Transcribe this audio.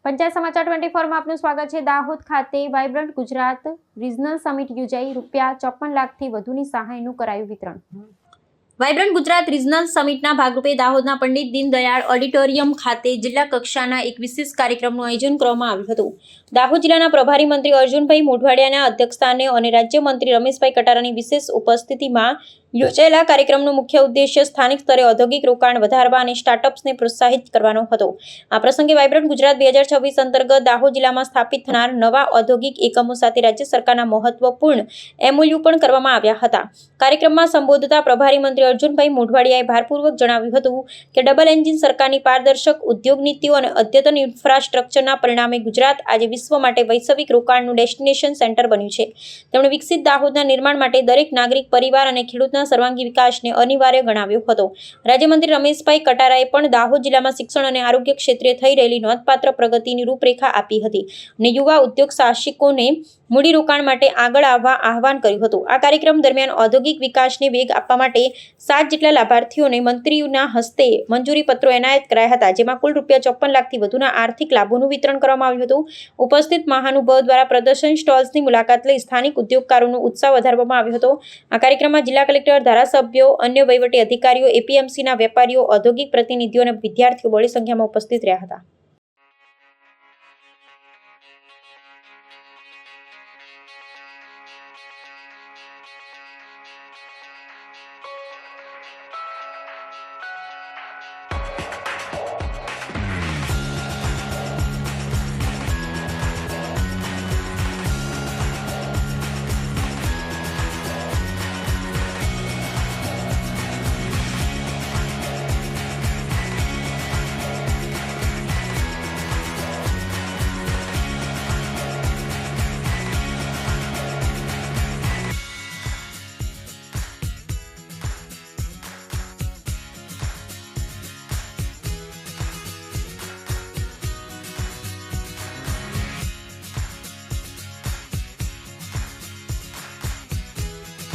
પંચાયત સમાચાર 24 માં આપનું સ્વાગત છે। દાહોદ ખાતે વાઇબ્રન્ટ ગુજરાત રિજનલ સમિટ યોજાઈ। ₹54 લાખથી વધુની સહાયનું કરાયું વિતરણ। વાઇબ્રન્ટ ગુજરાત રિજનલ સમિટના ભાગરૂપે દાહોદના પંડિત દીનદયાળ ઓડિટોરિયમ ખાતે જિલ્લા કક્ષાના એક વિશેષ કાર્યક્રમનું આયોજન કરવામાં આવ્યું હતું। દાહોદ જિલ્લાના પ્રભારી મંત્રી અર્જુનભાઈ મોઢવાડિયાના અધ્યક્ષસ્થાને અને રાજ્યમંત્રી રમેશભાઈ કટારાની વિશેષ ઉપસ્થિતિમાં યોજાયેલા કાર્યક્રમનો મુખ્ય ઉદ્દેશ્ય સ્થાનિક સ્તરે ઔદ્યોગિક રોકાણ વધારવા અને સ્ટાર્ટઅપ્સને પ્રોત્સાહિત કરવાનો હતો। આ પ્રસંગે વાઇબ્રન્ટ ગુજરાત 2026 અંતર્ગત દાહોદ જિલ્લામાં સ્થાપિત થનાર નવા ઔદ્યોગિક એકમો સાથે રાજ્ય સરકારના મહત્વપૂર્ણ MOU પણ કરવામાં આવ્યા હતા। કાર્યક્રમમાં સંબોધતા પ્રભારી મંત્રી અર્જુનભાઈ મોઢવાડિયાએ ભારપૂર્વક જણાવ્યું હતું કે ડબલ એન્જિન સરકારની પારદર્શક ઉદ્યોગ નીતિઓ અને અદ્યતન ઇન્ફ્રાસ્ટ્રક્ચરના પરિણામે ગુજરાત આજે વિશ્વ માટે વૈશ્વિક રોકાણનું ડેસ્ટિનેશન સેન્ટર બન્યું છે। તેમણે વિકસિત દાહોદના નિર્માણ માટે દરેક નાગરિક, પરિવાર અને ખેડૂતના સર્વાંગી વિકાસને અનિવાર્ય ગણાવ્યો હતો। રાજ્યમંત્રી રમેશભાઈ કટારાએ પણ દાહોદ જિલ્લામાં શિક્ષણ અને આરોગ્ય ક્ષેત્રે થઈ રહેલી નોંધપાત્ર પ્રગતિની રૂપરેખા આપી હતી અને યુવા ઉદ્યોગ સાહસિકોને મૂડીરોકાણ માટે આગળ આવવા આહવાન કર્યું હતું। આ કાર્યક્રમ દરમિયાન ઔદ્યોગિક વિકાસને વેગ આપવા માટે 7 જેટલા લાભાર્થીઓને મંત્રીઓના હસ્તે મંજૂરી પત્રો એનાયત કરાયા હતા, જેમાં કુલ ₹54 લાખથી વધુના આર્થિક લાભોનું વિતરણ કરવામાં આવ્યું હતું। ઉપસ્થિત મહાનુભાવો દ્વારા પ્રદર્શન સ્ટોલ્સની મુલાકાત લઈ સ્થાનિક ઉદ્યોગકારોનો ઉત્સાહ વધારવામાં આવ્યો હતો। આ કાર્યક્રમમાં જિલ્લા કલેક્ટર, ધારાસભ્યો, અન્ય વહીવટી અધિકારીઓ, APMCના વેપારીઓ, ઔદ્યોગિક પ્રતિનિધિઓ અને વિદ્યાર્થીઓ બહોળી સંખ્યામાં ઉપસ્થિત રહ્યા હતા।